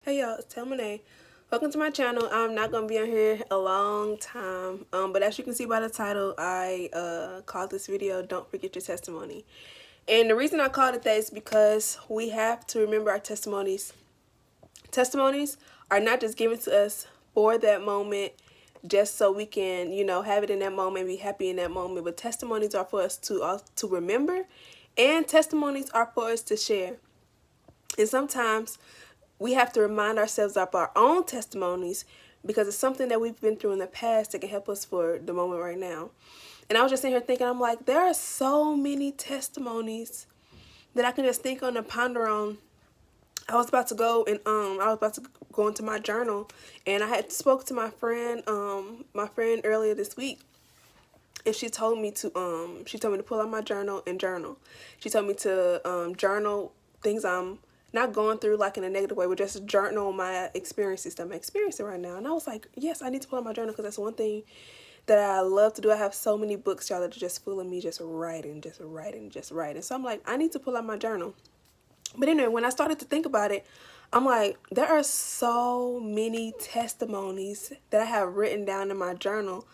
Hey y'all, it's Telmine. Welcome to my channel. I'm not gonna be on here a long time, but as you can see by the title, I called this video "Don't Forget Your Testimony." And the reason I called it that is because we have to remember our testimonies. Testimonies are not just given to us for that moment, just so we can, have it in that moment, be happy in that moment. But testimonies are for us to remember, and testimonies are for us to share. And sometimes we have to remind ourselves of our own testimonies because it's something that we've been through in the past that can help us for the moment right now. And I was just sitting here thinking, I'm like, there are so many testimonies that I can just think on and ponder on. I was about to go into my journal, and I had spoke to my friend earlier this week, and she told me to pull out my journal and journal. She told me to journal things I'm not going through like in a negative way, but just journal my experiences that I'm experiencing right now. And I was like, yes, I need to pull out my journal because that's one thing that I love to do. I have so many books, y'all, that are just full of me just writing, just writing, just writing. So I'm like, I need to pull out my journal. But anyway, when I started to think about it, I'm like, there are so many testimonies that I have written down in my journal.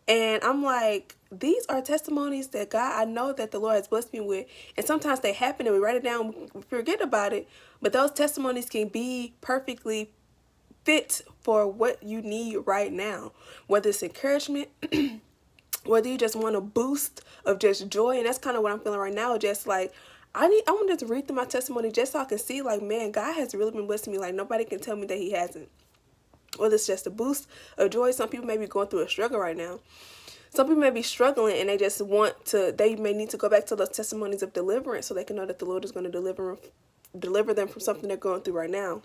And I'm like, these are testimonies that God, I know that the Lord has blessed me with. And sometimes they happen and we write it down, we forget about it. But those testimonies can be perfectly fit for what you need right now. Whether it's encouragement, whether you just want a boost of just joy. And that's kind of what I'm feeling right now. Just like, I want to read through my testimony just so I can see, like, man, God has really been blessing me. Like, nobody can tell me that he hasn't. Whether it's just a boost of joy. Some people may be going through a struggle right now. Some people may be struggling and they may need to go back to those testimonies of deliverance so they can know that the Lord is going to deliver them from something they're going through right now.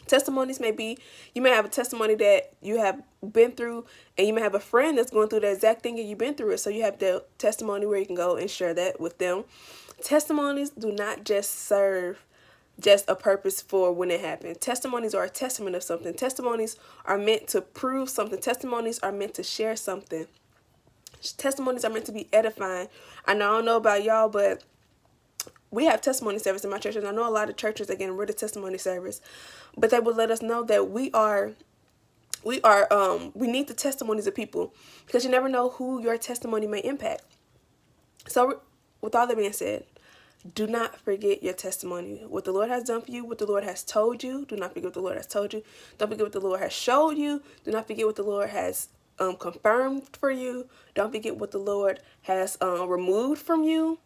Testimonies may be, you may have a testimony that you have been through, and you may have a friend that's going through the exact thing and you've been through it. So you have the testimony where you can go and share that with them. Testimonies do not just serve just a purpose for when it happened. Testimonies are a testament of something. Testimonies are meant to prove something. Testimonies are meant to share something. Testimonies are meant to be edifying. I don't know about y'all, but we have testimony service in my church, and I know a lot of churches are getting rid of testimony service, but they would let us know that we need the testimonies of people, because you never know who your testimony may impact. So with all that being said, do not forget your testimony. What the Lord has done for you, what the Lord has told you. Do not forget what the Lord has told you. Don't forget what the Lord has showed you. Do not forget what the Lord has confirmed for you. Don't forget what the Lord has removed from you.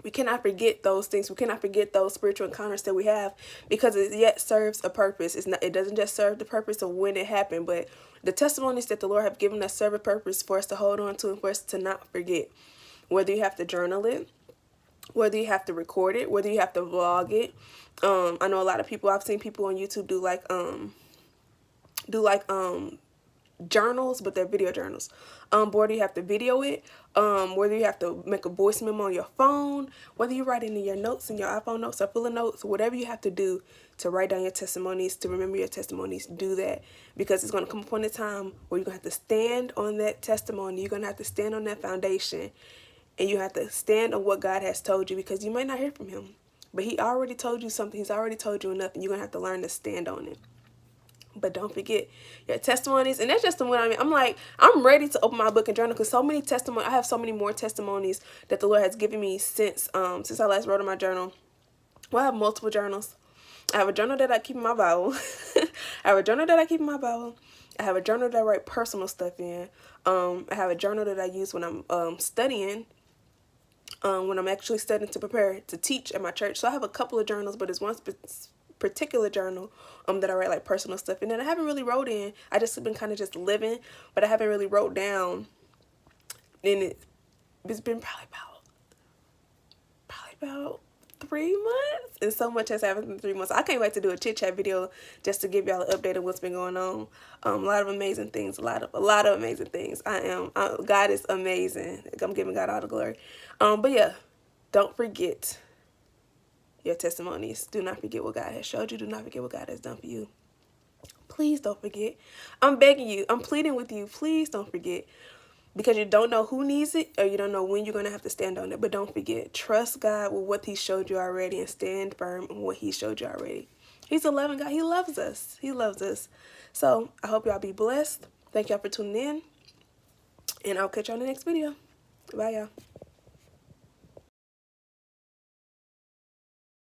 We cannot forget those things. We cannot forget those spiritual encounters that we have, because it yet serves a purpose. It doesn't just serve the purpose of when it happened, but the testimonies that the Lord have given us serve a purpose for us to hold on to and for us to not forget. Whether you have to journal it, whether you have to record it, whether you have to vlog it. I know a lot of people, I've seen people on YouTube do journals, but they're video journals. Whether you have to video it, whether you have to make a voice memo on your phone, whether you write it in your notes, in your iPhone notes or full of notes, whatever you have to do to write down your testimonies, to remember your testimonies, do that, because it's going to come upon a time where you're going to have to stand on that testimony. You're going to have to stand on that foundation, and you have to stand on what God has told you, because you may not hear from him, but he already told you something. He's already told you enough, and you're going to have to learn to stand on it. But don't forget your testimonies. And that's just the one. I'm like, I'm ready to open my book and journal, because so many testimonies, I have so many more testimonies that the Lord has given me since I last wrote in my journal. Well, I have multiple journals. I have a journal that I keep in my Bible. I have a journal that I keep in my Bible. I have a journal that I write personal stuff in. I have a journal that I use when I'm studying, when I'm actually studying to prepare to teach at my church. So I have a couple of journals, but it's one particular journal that I write like personal stuff. And then I haven't really wrote in. I just been kind of just living, but I haven't really wrote down. And it's been probably about 3 months, and so much has happened in 3 months. I can't wait to do a chit chat video just to give y'all an update of what's been going on. A lot of amazing things, a lot of amazing things. God is amazing. I'm giving God all the glory. But yeah, don't forget your testimonies. Do not forget what God has showed you. Do not forget what God has done for you. Please don't forget. I'm begging you. I'm pleading with you. Please don't forget. Because you don't know who needs it, or you don't know when you're going to have to stand on it. But don't forget. Trust God with what he showed you already, and stand firm on what he showed you already. He's a loving God. He loves us. He loves us. So I hope y'all be blessed. Thank y'all for tuning in. And I'll catch y'all in the next video. Bye, y'all.